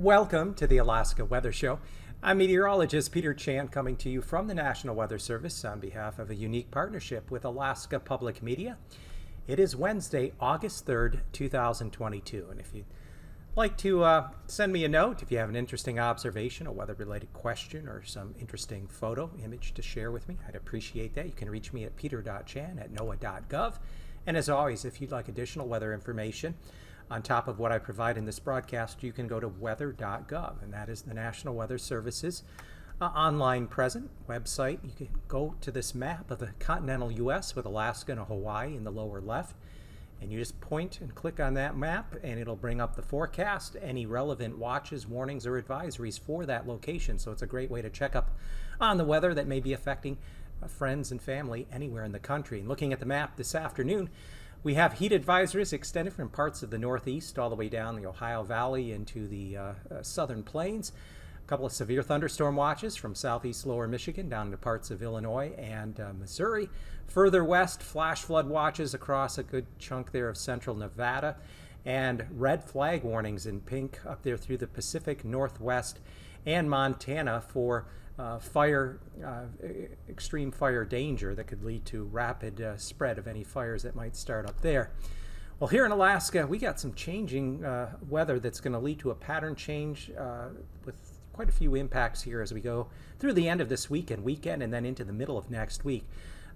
Welcome to the Alaska Weather Show. I'm meteorologist Peter Chan coming to you from the National Weather Service on behalf of a unique partnership with Alaska Public Media. It is Wednesday, August 3rd, 2022. And if you'd like to send me a note, if you have an interesting observation, a weather-related question, or some interesting photo, image to share with me, I'd appreciate that. You can reach me at peter.chan@noaa.gov. And as always, if you'd like additional weather information, on top of what I provide in this broadcast, you can go to weather.gov, and that is the National Weather Service's online present website. You can go to this map of the continental U.S. with Alaska and Hawaii in the lower left, and you just point and click on that map, and it'll bring up the forecast, any relevant watches, warnings, or advisories for that location. So it's a great way to check up on the weather that may be affecting friends and family anywhere in the country. And looking at the map this afternoon, we have heat advisories extended from parts of the Northeast all the way down the Ohio Valley into the southern plains. A couple of severe thunderstorm watches from southeast lower Michigan down to parts of Illinois and Missouri. Further west, flash flood watches across a good chunk there of central Nevada. And red flag warnings in pink up there through the Pacific Northwest and Montana for extreme fire danger that could lead to rapid spread of any fires that might start up there. Well, here in Alaska, we got some changing weather that's going to lead to a pattern change with quite a few impacts here as we go through the end of this weekend, and then into the middle of next week.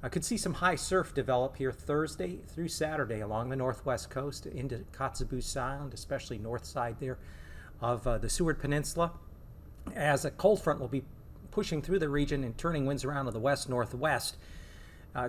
I could see some high surf develop here Thursday through Saturday along the northwest coast into Kotzebue Sound, especially north side there of the Seward Peninsula, as a cold front will be pushing through the region and turning winds around to the west-northwest.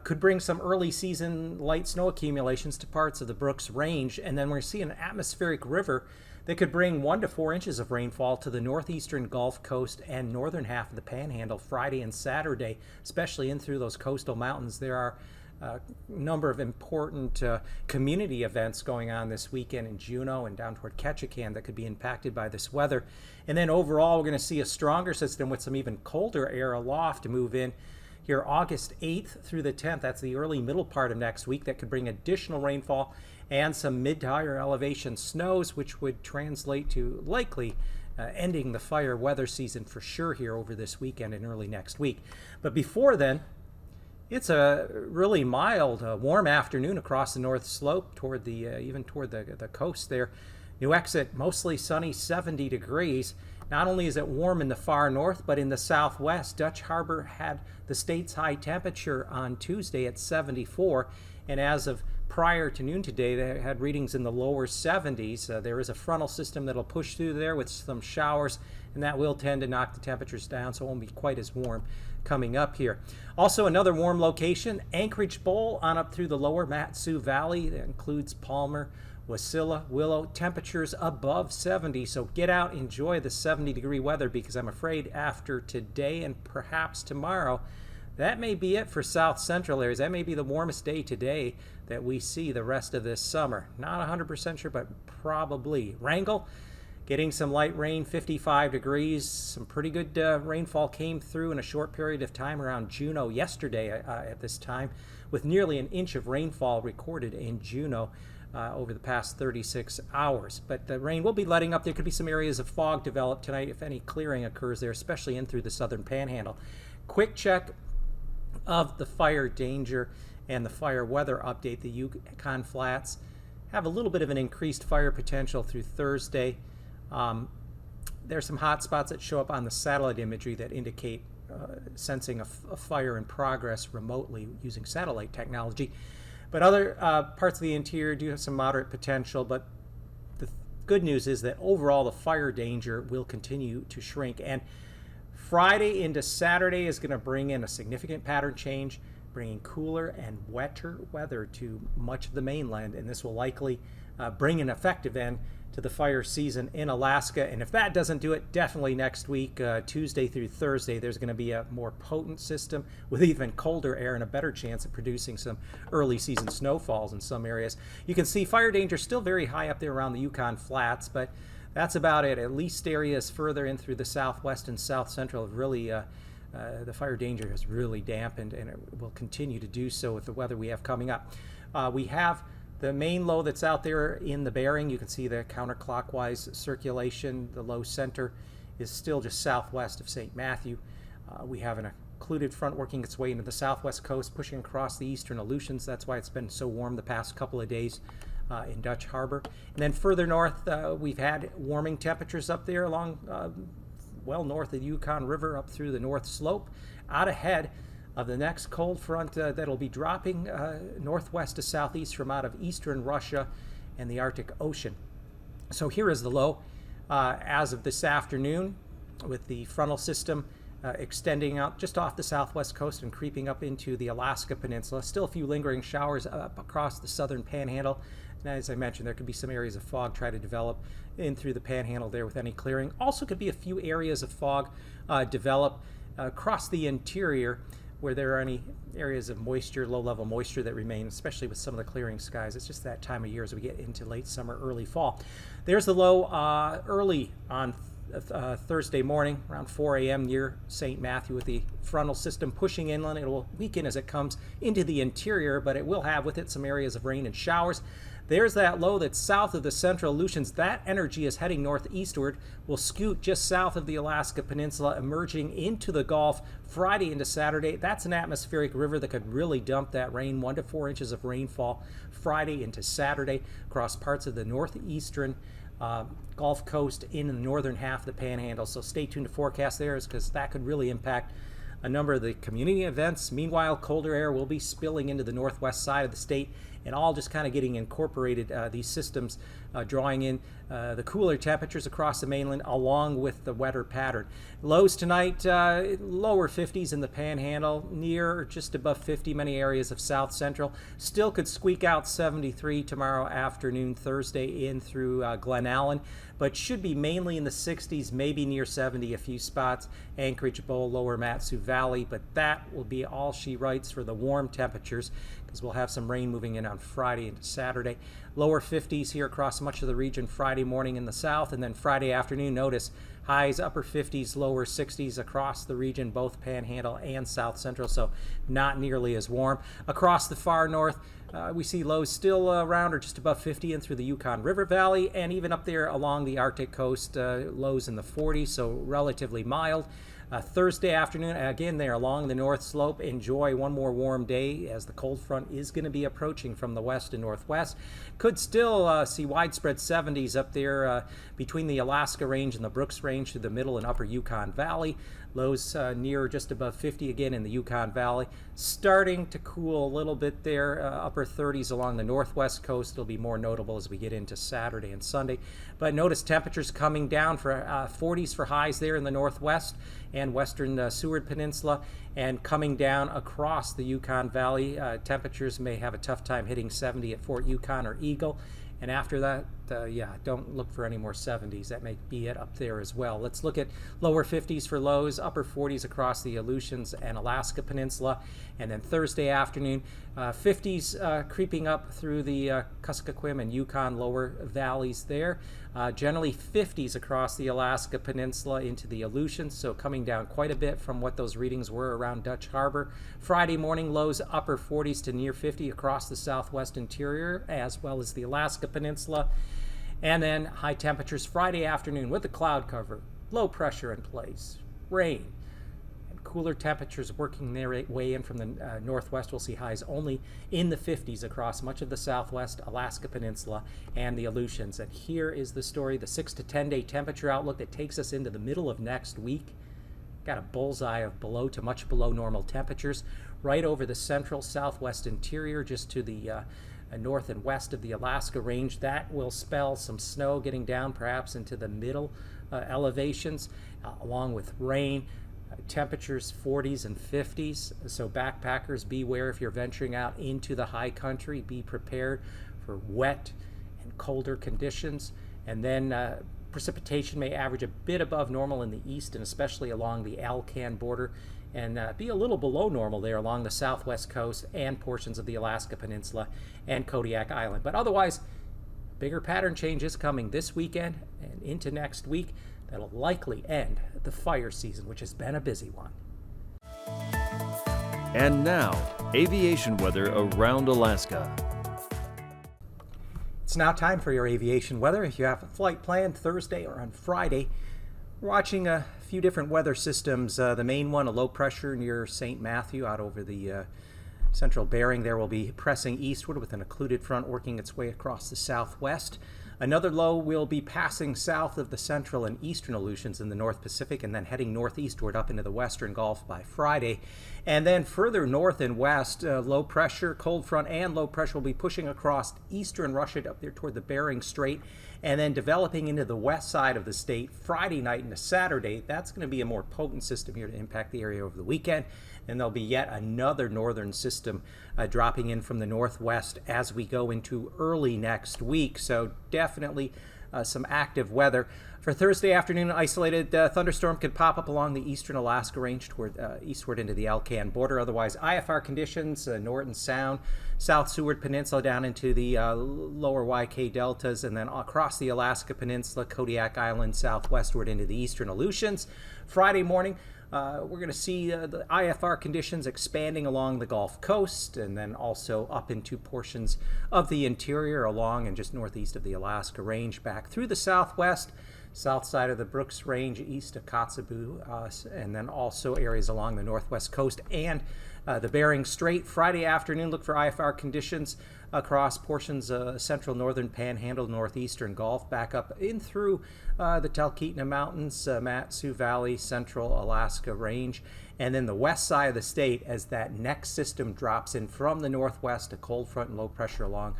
Could bring some early season light snow accumulations to parts of the Brooks Range, and then we're seeing an atmospheric river that could bring 1 to 4 inches of rainfall to the northeastern Gulf Coast and northern half of the Panhandle Friday and Saturday, especially in through those coastal mountains. There are a number of important community events going on this weekend in Juneau and down toward Ketchikan that could be impacted by this weather. And then overall, we're going to see a stronger system with some even colder air aloft to move in here August 8th through the 10th. That's the early middle part of next week. That could bring additional rainfall and some mid to higher elevation snows, which would translate to likely ending the fire weather season for sure here over this weekend and early next week. But before then, it's a really mild, warm afternoon across the north slope toward the even toward the coast there. New Exit, mostly sunny, 70 degrees. Not only is it warm in the far north, but in the southwest, Dutch Harbor had the state's high temperature on Tuesday at 74, and as of prior to noon today, they had readings in the lower 70s. There is a frontal system that'll push through there with some showers, and that will tend to knock the temperatures down, so it won't be quite as warm coming up here. Also, another warm location, Anchorage Bowl on up through the lower Mat-Su Valley. That includes Palmer, Wasilla, Willow, temperatures above 70. So get out, enjoy the 70-degree weather, because I'm afraid after today and perhaps tomorrow, that may be it for south central areas. That may be the warmest day today that we see the rest of this summer. Not 100% sure, but probably. Wrangell, getting some light rain, 55 degrees. Some pretty good rainfall came through in a short period of time around Juneau yesterday at this time, with nearly an inch of rainfall recorded in Juneau over the past 36 hours. But the rain will be letting up. There could be some areas of fog develop tonight if any clearing occurs there, especially in through the southern panhandle. Quick check of the fire danger and the fire weather update. The Yukon Flats have a little bit of an increased fire potential through Thursday. There's some hot spots that show up on the satellite imagery that indicate sensing a fire in progress remotely using satellite technology. But other parts of the interior do have some moderate potential, but the good news is that overall the fire danger will continue to shrink. And Friday into Saturday is going to bring in a significant pattern change, bringing cooler and wetter weather to much of the mainland, and this will likely bring an effective end to the fire season in Alaska. And if that doesn't do it, definitely next week, Tuesday through Thursday, there's going to be a more potent system with even colder air and a better chance of producing some early season snowfalls in some areas. You can see fire danger still very high up there around the Yukon Flats, but that's about it. At least areas further in through the southwest and south central have really the fire danger has really dampened, and it will continue to do so with the weather we have coming up. We have the main low that's out there in the bearing. You can see the counterclockwise circulation. The low center is still just southwest of St. Matthew. We have an occluded front working its way into the southwest coast, pushing across the eastern Aleutians. That's why it's been so warm the past couple of days in Dutch Harbor. And then further north, we've had warming temperatures up there along well north of the Yukon River up through the North Slope, out ahead of the next cold front that'll be dropping northwest to southeast from out of eastern Russia and the Arctic Ocean. So here is the low as of this afternoon, with the frontal system extending out just off the southwest coast and creeping up into the Alaska Peninsula. Still a few lingering showers up across the southern panhandle. And as I mentioned, there could be some areas of fog try to develop in through the panhandle there with any clearing. Also could be a few areas of fog develop across the interior where there are any areas of moisture, low-level moisture that remain, especially with some of the clearing skies. It's just that time of year as we get into late summer, early fall. There's the low early on Thursday morning, around 4 a.m. near St. Matthew, with the frontal system pushing inland. It will weaken as it comes into the interior, but it will have with it some areas of rain and showers. There's that low that's south of the central Aleutians. That energy is heading northeastward, will scoot just south of the Alaska Peninsula, emerging into the Gulf Friday into Saturday. That's an atmospheric river that could really dump that rain, 1 to 4 inches of rainfall Friday into Saturday across parts of the northeastern Gulf Coast in the northern half of the Panhandle. So stay tuned to forecast there, because that could really impact a number of the community events. Meanwhile, colder air will be spilling into the northwest side of the state, and all just kind of getting incorporated, these systems drawing in the cooler temperatures across the mainland along with the wetter pattern. Lows tonight, lower 50s in the Panhandle, near or just above 50 many areas of south central. Still could squeak out 73 tomorrow afternoon, Thursday, in through Glen Allen, but should be mainly in the 60s, maybe near 70 a few spots. Anchorage Bowl, lower Matsu Valley, but that will be all she writes for the warm temperatures, because we'll have some rain moving in on Friday into Saturday. Lower 50s here across much of the region Friday morning in the south, and then Friday afternoon, notice highs upper 50s, lower 60s across the region, both Panhandle and South Central, so not nearly as warm. Across the far north, we see lows still around or just above 50 in through the Yukon River Valley, and even up there along the Arctic coast, lows in the 40s, so relatively mild. Thursday afternoon, again there along the North Slope, enjoy one more warm day as the cold front is going to be approaching from the west and northwest. Could still see widespread 70s up there between the Alaska Range and the Brooks Range through the middle and upper Yukon Valley. Lows near just above 50 again in the Yukon Valley. Starting to cool a little bit there, upper 30s along the northwest coast. It'll be more notable as we get into Saturday and Sunday. But notice temperatures coming down for 40s for highs there in the northwest and western Seward Peninsula, and coming down across the Yukon Valley. Temperatures may have a tough time hitting 70 at Fort Yukon or Eagle. And after that, don't look for any more 70s. That may be it up there as well. Let's look at lower 50s for lows, upper 40s across the Aleutians and Alaska Peninsula. And then Thursday afternoon, 50s creeping up through the Kuskokwim and Yukon lower valleys there. Generally 50s across the Alaska Peninsula into the Aleutians, so coming down quite a bit from what those readings were around Dutch Harbor. Friday morning, lows upper 40s to near 50 across the southwest interior, as well as the Alaska Peninsula. And then high temperatures Friday afternoon with the cloud cover, low pressure in place, rain, and cooler temperatures working their way in from the northwest. We'll see highs only in the 50s across much of the southwest, Alaska Peninsula, and the Aleutians. And here is the story, the 6 to 10 day temperature outlook that takes us into the middle of next week. Got a bullseye of below to much below normal temperatures right over the central southwest interior, just to the north and west of the Alaska Range. That will spell some snow getting down perhaps into the middle elevations, along with rain. Temperatures 40s and 50s, so backpackers beware if you're venturing out into the high country. Be prepared for wet and colder conditions. And then precipitation may average a bit above normal in the east and especially along the Alcan border, and be a little below normal there along the southwest coast and portions of the Alaska Peninsula and Kodiak Island. But otherwise, bigger pattern changes coming this weekend and into next week that'll likely end the fire season, which has been a busy one. And now, aviation weather around Alaska. It's now time for your aviation weather. If you have a flight planned Thursday or on Friday, we're watching a few different weather systems. The main one, a low pressure near St. Matthew out over the central Bering there, will be pressing eastward with an occluded front working its way across the southwest. Another low will be passing south of the central and eastern Aleutians in the North Pacific and then heading northeastward up into the western Gulf by Friday. And then further north and west, low pressure, cold front and low pressure will be pushing across eastern Russia up there toward the Bering Strait and then developing into the west side of the state Friday night into Saturday. That's going to be a more potent system here to impact the area over the weekend. And there'll be yet another northern system dropping in from the northwest as we go into early next week. So definitely some active weather. For Thursday afternoon, an isolated thunderstorm could pop up along the eastern Alaska range toward eastward into the Alcan border. Otherwise, IFR conditions, Norton Sound, South Seward Peninsula down into the lower YK deltas, and then across the Alaska Peninsula, Kodiak Island, southwestward into the eastern Aleutians. Friday morning, we're going to see the IFR conditions expanding along the Gulf Coast and then also up into portions of the interior along and just northeast of the Alaska Range back through the southwest, south side of the Brooks Range, east of Kotzebue, and then also areas along the northwest coast and the Bering Strait. Friday afternoon, look for IFR conditions across portions of central northern panhandle, northeastern Gulf, back up in through the Talkeetna Mountains, Mat-Su Valley, central Alaska Range, and then the west side of the state as that next system drops in from the northwest, a cold front and low pressure along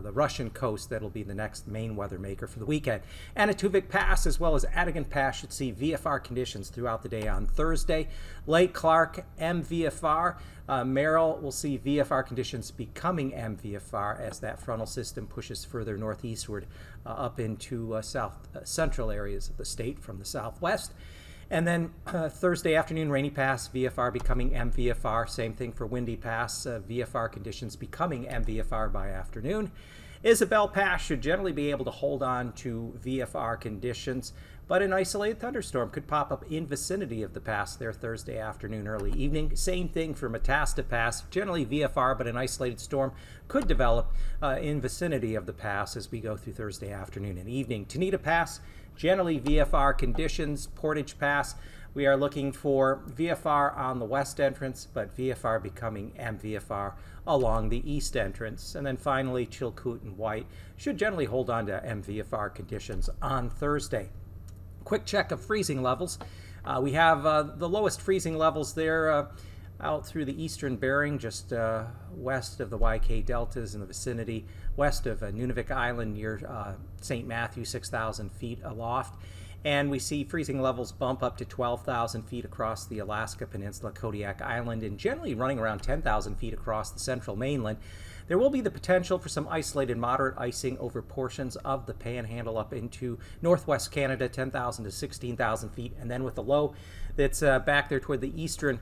the Russian coast. That'll be the next main weather maker for the weekend. Anatuvik Pass as well as Adigan Pass should see VFR conditions throughout the day on Thursday. Lake Clark, MVFR. Merrill will see VFR conditions becoming MVFR as that frontal system pushes further northeastward up into south central areas of the state from the southwest. And then Thursday afternoon, Rainy Pass, VFR becoming MVFR. Same thing for Windy Pass, VFR conditions becoming MVFR by afternoon. Isabel Pass should generally be able to hold on to VFR conditions, but an isolated thunderstorm could pop up in vicinity of the pass there Thursday afternoon, early evening. Same thing for Matasta Pass, generally VFR, but an isolated storm could develop in vicinity of the pass as we go through Thursday afternoon and evening. Tanita Pass, generally VFR conditions. Portage Pass, we are looking for VFR on the west entrance, but VFR becoming MVFR along the east entrance. And then finally, Chilkoot and White should generally hold on to MVFR conditions on Thursday. Quick check of freezing levels. We have the lowest freezing levels there out through the eastern Bering, just west of the YK deltas in the vicinity, west of Nunavik Island near St. Matthew, 6,000 feet aloft. And we see freezing levels bump up to 12,000 feet across the Alaska Peninsula, Kodiak Island, and generally running around 10,000 feet across the central mainland. There will be the potential for some isolated moderate icing over portions of the panhandle up into northwest Canada, 10,000 to 16,000 feet, and then with the low that's back there toward the eastern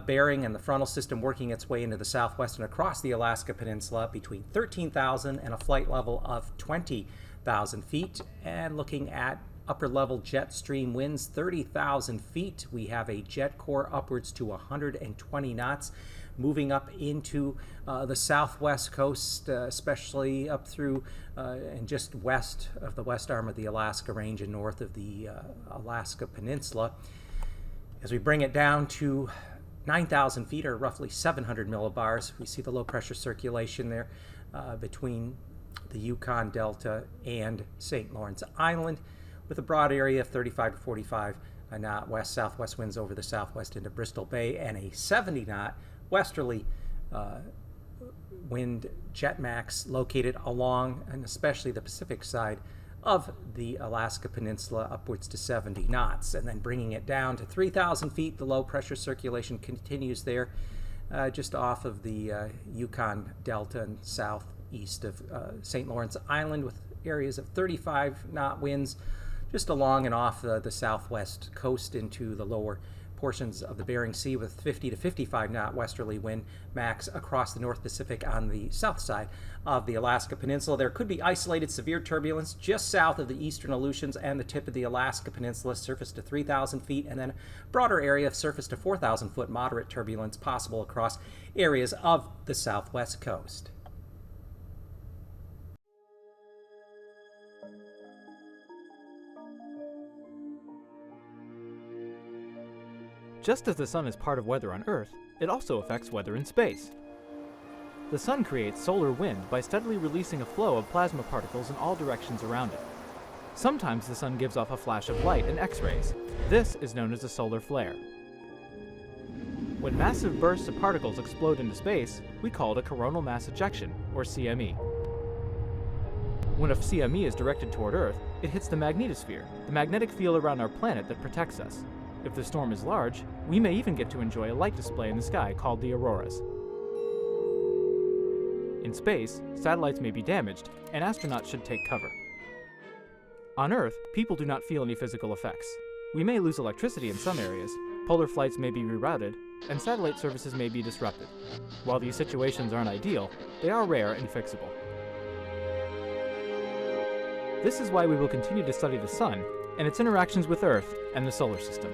Bering and the frontal system working its way into the southwest and across the Alaska Peninsula between 13,000 and a flight level of 20,000 feet. And looking at upper level jet stream winds, 30,000 feet. We have a jet core upwards to 120 knots. Moving up into the southwest coast, especially up through and just west of the west arm of the Alaska Range and north of the Alaska Peninsula. As we bring it down to 9,000 feet, or roughly 700 millibars, we see the low pressure circulation there between the Yukon Delta and St. Lawrence Island, with a broad area of 35 to 45 knot west-southwest winds over the southwest into Bristol Bay, and a 70 knot westerly wind jet max located along and especially the Pacific side of the Alaska Peninsula, upwards to 70 knots. And then bringing it down to 3,000 feet, the low pressure circulation continues there just off of the Yukon Delta and southeast of St. Lawrence Island, with areas of 35 knot winds just along and off the southwest coast into the lower portions of the Bering Sea, with 50 to 55 knot westerly wind max across the North Pacific on the south side of the Alaska Peninsula. There could be isolated severe turbulence just south of the eastern Aleutians and the tip of the Alaska Peninsula, surface to 3,000 feet, and then a broader area of surface to 4,000 foot moderate turbulence possible across areas of the southwest coast. Just as the sun is part of weather on Earth, it also affects weather in space. The sun creates solar wind by steadily releasing a flow of plasma particles in all directions around it. Sometimes the sun gives off a flash of light and X-rays. This is known as a solar flare. When massive bursts of particles explode into space, we call it a coronal mass ejection, or CME. When a CME is directed toward Earth, it hits the magnetosphere, the magnetic field around our planet that protects us. If the storm is large, we may even get to enjoy a light display in the sky called the auroras. In space, satellites may be damaged, and astronauts should take cover. On Earth, people do not feel any physical effects. We may lose electricity in some areas, polar flights may be rerouted, and satellite services may be disrupted. While these situations aren't ideal, they are rare and fixable. This is why we will continue to study the sun and its interactions with Earth and the solar system.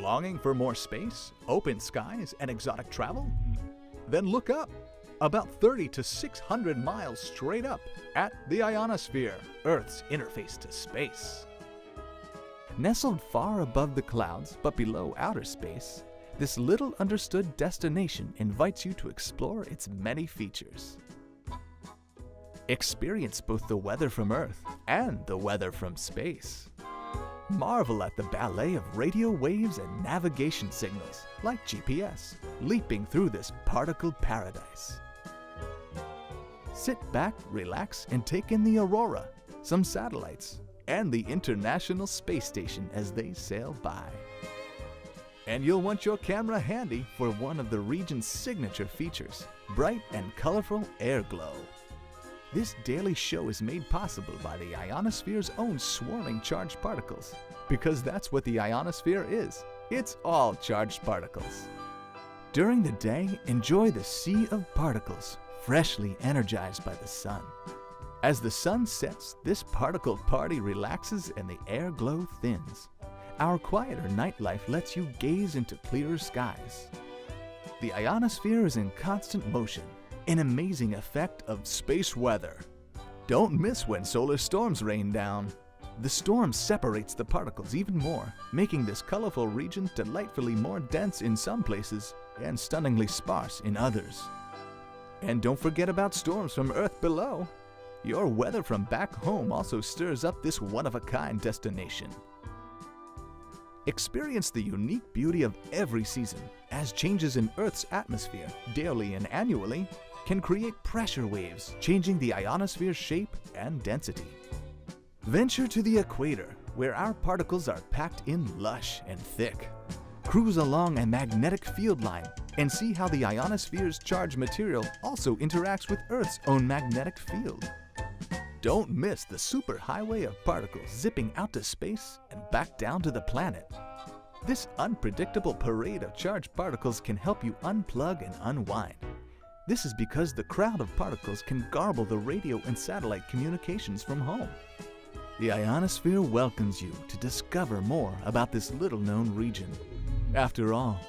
Longing for more space, open skies, and exotic travel? Then look up, about 30 to 600 miles straight up, at the ionosphere, Earth's interface to space. Nestled far above the clouds but below outer space, this little understood destination invites you to explore its many features. Experience both the weather from Earth and the weather from space. Marvel at the ballet of radio waves and navigation signals, like GPS, leaping through this particle paradise. Sit back, relax, and take in the aurora, some satellites, and the International Space Station as they sail by. And you'll want your camera handy for one of the region's signature features, bright and colorful air glow. This daily show is made possible by the ionosphere's own swirling charged particles, because that's what the ionosphere is. It's all charged particles. During the day, enjoy the sea of particles, freshly energized by the sun. As the sun sets, this particle party relaxes and the air glow thins. Our quieter nightlife lets you gaze into clearer skies. The ionosphere is in constant motion, an amazing effect of space weather. Don't miss when solar storms rain down. The storm separates the particles even more, making this colorful region delightfully more dense in some places and stunningly sparse in others. And don't forget about storms from Earth below. Your weather from back home also stirs up this one-of-a-kind destination. Experience the unique beauty of every season, as changes in Earth's atmosphere, daily and annually, can create pressure waves, changing the ionosphere's shape and density. Venture to the equator, where our particles are packed in lush and thick. Cruise along a magnetic field line and see how the ionosphere's charged material also interacts with Earth's own magnetic field. Don't miss the superhighway of particles zipping out to space and back down to the planet. This unpredictable parade of charged particles can help you unplug and unwind. This is because the crowd of particles can garble the radio and satellite communications from home. The ionosphere welcomes you to discover more about this little-known region. After all,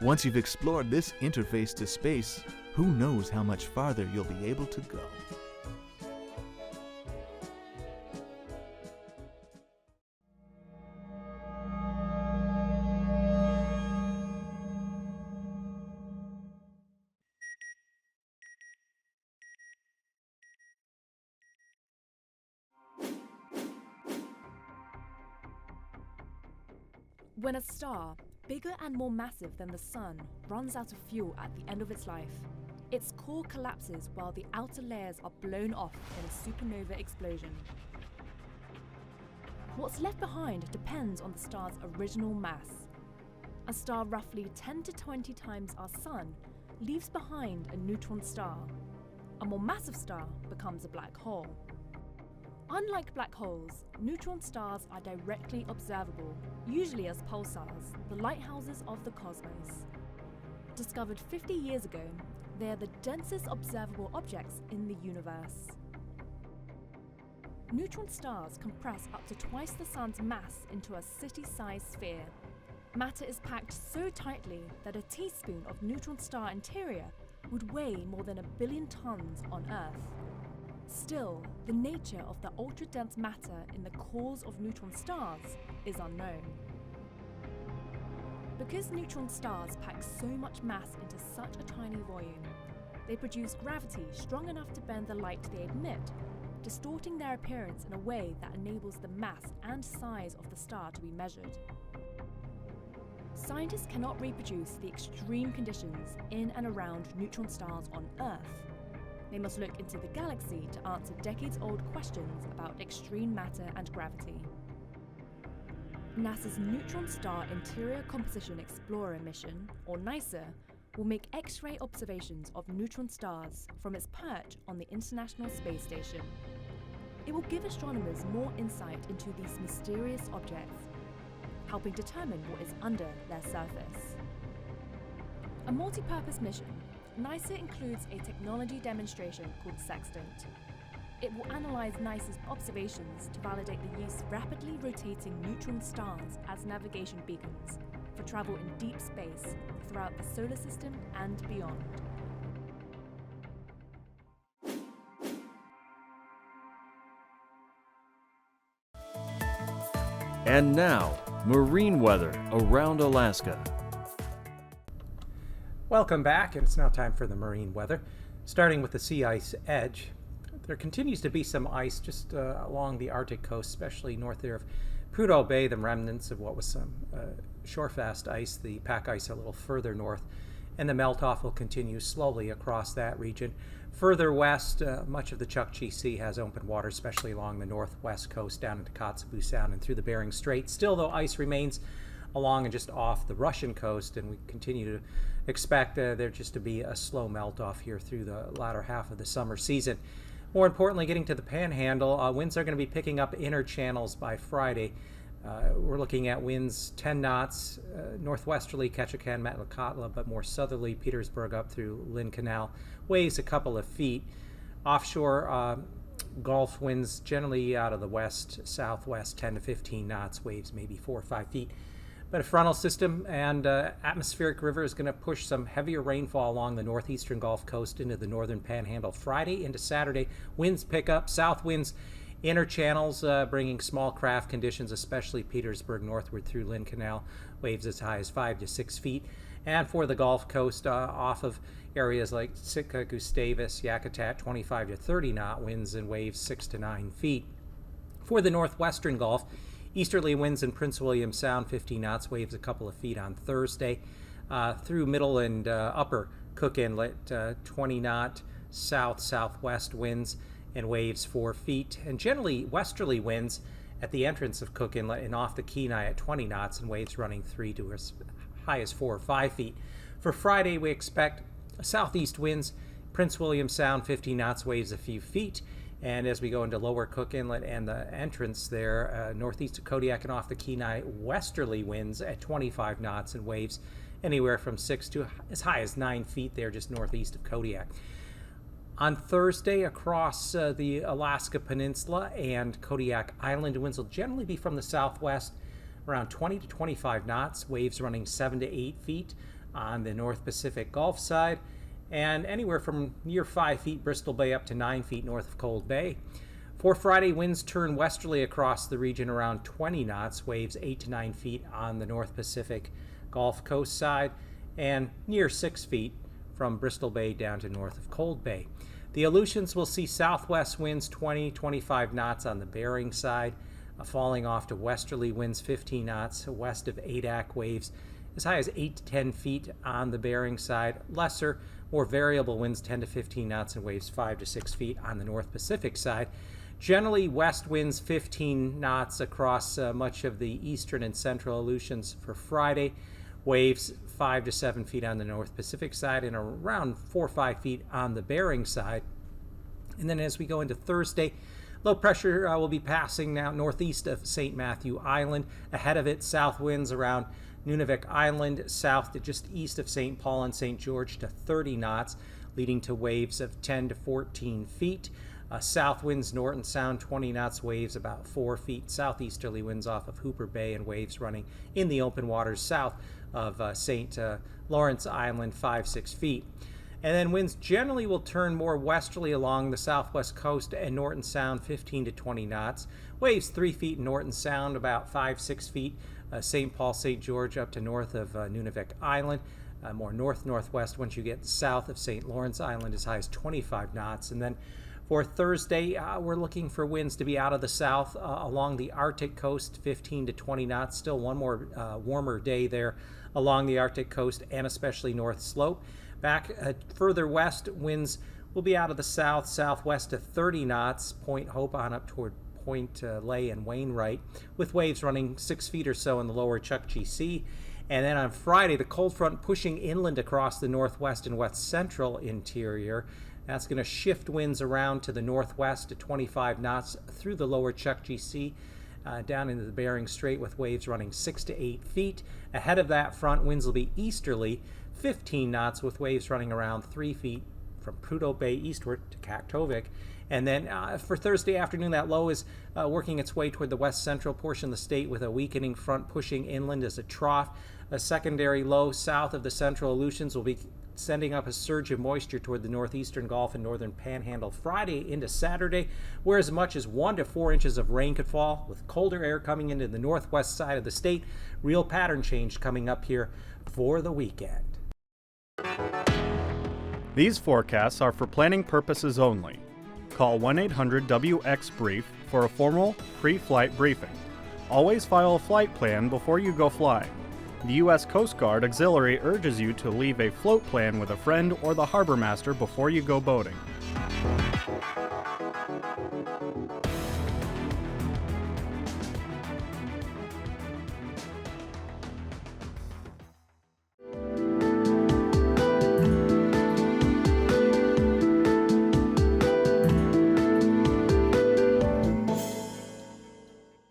once you've explored this interface to space, who knows how much farther you'll be able to go. When a star, bigger and more massive than the Sun, runs out of fuel at the end of its life. Its core collapses while the outer layers are blown off in a supernova explosion. What's left behind depends on the star's original mass. A star roughly 10 to 20 times our Sun leaves behind a neutron star. A more massive star becomes a black hole. Unlike black holes, neutron stars are directly observable, usually as pulsars, the lighthouses of the cosmos. Discovered 50 years ago, they are the densest observable objects in the universe. Neutron stars compress up to twice the Sun's mass into a city-sized sphere. Matter is packed so tightly that a teaspoon of neutron star interior would weigh more than 1 billion tons on Earth. Still, the nature of the ultra-dense matter in the cores of neutron stars is unknown. Because neutron stars pack so much mass into such a tiny volume, they produce gravity strong enough to bend the light they emit, distorting their appearance in a way that enables the mass and size of the star to be measured. Scientists cannot reproduce the extreme conditions in and around neutron stars on Earth. They must look into the galaxy to answer decades-old questions about extreme matter and gravity. NASA's Neutron Star Interior Composition Explorer mission, or NISA, will make X-ray observations of neutron stars from its perch on the International Space Station. It will give astronomers more insight into these mysterious objects, helping determine what is under their surface. A multi-purpose mission, NISA includes a technology demonstration called Sextant. It will analyze NISA's observations to validate the use of rapidly rotating neutron stars as navigation beacons for travel in deep space throughout the solar system and beyond. And now, marine weather around Alaska. Welcome back, and it's now time for the marine weather. Starting with the sea ice edge, there continues to be some ice just along the Arctic coast, especially north there of Prudhoe Bay, the remnants of what was some shorefast ice, the pack ice a little further north, and the melt-off will continue slowly across that region. Further west, much of the Chukchi Sea has open water, especially along the northwest coast down into Kotzebue Sound and through the Bering Strait. Still, though, ice remains along and just off the Russian coast, and we continue to expect there just to be a slow melt-off here through the latter half of the summer season. More importantly, getting to the Panhandle, winds are going to be picking up inner channels by Friday. We're looking at winds 10 knots, northwesterly Ketchikan, Metlakatla, but more southerly Petersburg up through Lynn Canal, waves a couple of feet. Offshore Gulf winds generally out of the west, southwest, 10 to 15 knots, waves maybe 4 or 5 feet. But a frontal system and atmospheric river is going to push some heavier rainfall along the northeastern Gulf Coast into the northern Panhandle. Friday into Saturday, winds pick up, south winds, inner channels bringing small craft conditions, especially Petersburg northward through Lynn Canal, waves as high as 5 to 6 feet. And for the Gulf Coast, off of areas like Sitka, Gustavus, Yakutat, 25 to 30 knot winds and waves 6 to 9 feet. For the northwestern Gulf, easterly winds in Prince William Sound, 15 knots, waves a couple of feet on Thursday. Through middle and upper Cook Inlet, 20 knot south-southwest winds and waves 4 feet. And generally westerly winds at the entrance of Cook Inlet and off the Kenai at 20 knots and waves running 3 to as high as 4 or 5 feet. For Friday, we expect southeast winds, Prince William Sound, 15 knots, waves a few feet. And as we go into lower Cook Inlet and the entrance there, northeast of Kodiak and off the Kenai, westerly winds at 25 knots and waves anywhere from 6 to as high as 9 feet there just northeast of Kodiak. On Thursday, across the Alaska Peninsula and Kodiak Island, winds will generally be from the southwest, around 20 to 25 knots, waves running 7 to 8 feet on the North Pacific Gulf side, and anywhere from near 5 feet Bristol Bay up to 9 feet north of Cold Bay. For Friday, winds turn westerly across the region around 20 knots, waves 8 to 9 feet on the North Pacific Gulf Coast side, and near 6 feet from Bristol Bay down to north of Cold Bay. The Aleutians will see southwest winds 20-25 knots on the Bering side, falling off to westerly winds 15 knots west of Adak, waves as high as 8 to 10 feet on the Bering side. Lesser, more variable winds 10 to 15 knots and waves 5 to 6 feet on the North Pacific side. Generally, west winds 15 knots across much of the eastern and central Aleutians for Friday. Waves 5 to 7 feet on the North Pacific side and around 4 or 5 feet on the Bering side. And then as we go into Thursday, low pressure will be passing now northeast of St. Matthew Island. Ahead of it, south winds around Nunavik Island, south to just east of St. Paul and St. George to 30 knots, leading to waves of 10 to 14 feet. South winds Norton Sound 20 knots, waves about 4 feet. Southeasterly winds off of Hooper Bay and waves running in the open waters south of St. Lawrence Island 5-6 feet. And then winds generally will turn more westerly along the southwest coast and Norton Sound 15 to 20 knots. Waves 3 feet in Norton Sound, about 5-6 feet. St. Paul, St. George up to north of Nunavik Island. More north-northwest once you get south of St. Lawrence Island, as high as 25 knots. And then for Thursday, we're looking for winds to be out of the south along the Arctic coast, 15 to 20 knots. Still one more warmer day there along the Arctic coast and especially North Slope. Back further west, winds will be out of the south, southwest to 30 knots, Point Hope on up toward Point Lay and Wainwright, with waves running 6 feet or so in the lower Chukchi Sea. And then on Friday, the cold front pushing inland across the northwest and west central interior. That's going to shift winds around to the northwest to 25 knots through the lower Chukchi Sea, down into the Bering Strait with waves running 6 to 8 feet. Ahead of that front, winds will be easterly, 15 knots with waves running around 3 feet from Prudhoe Bay eastward to Kaktovik. And then for Thursday afternoon, that low is working its way toward the west central portion of the state with a weakening front pushing inland as a trough. A secondary low south of the central Aleutians will be sending up a surge of moisture toward the northeastern Gulf and northern Panhandle Friday into Saturday, where as much as 1 to 4 inches of rain could fall, with colder air coming into the northwest side of the state. Real pattern change coming up here for the weekend. These forecasts are for planning purposes only. Call 1-800-WX-BRIEF for a formal pre-flight briefing. Always file a flight plan before you go flying. The U.S. Coast Guard Auxiliary urges you to leave a float plan with a friend or the harbor master before you go boating.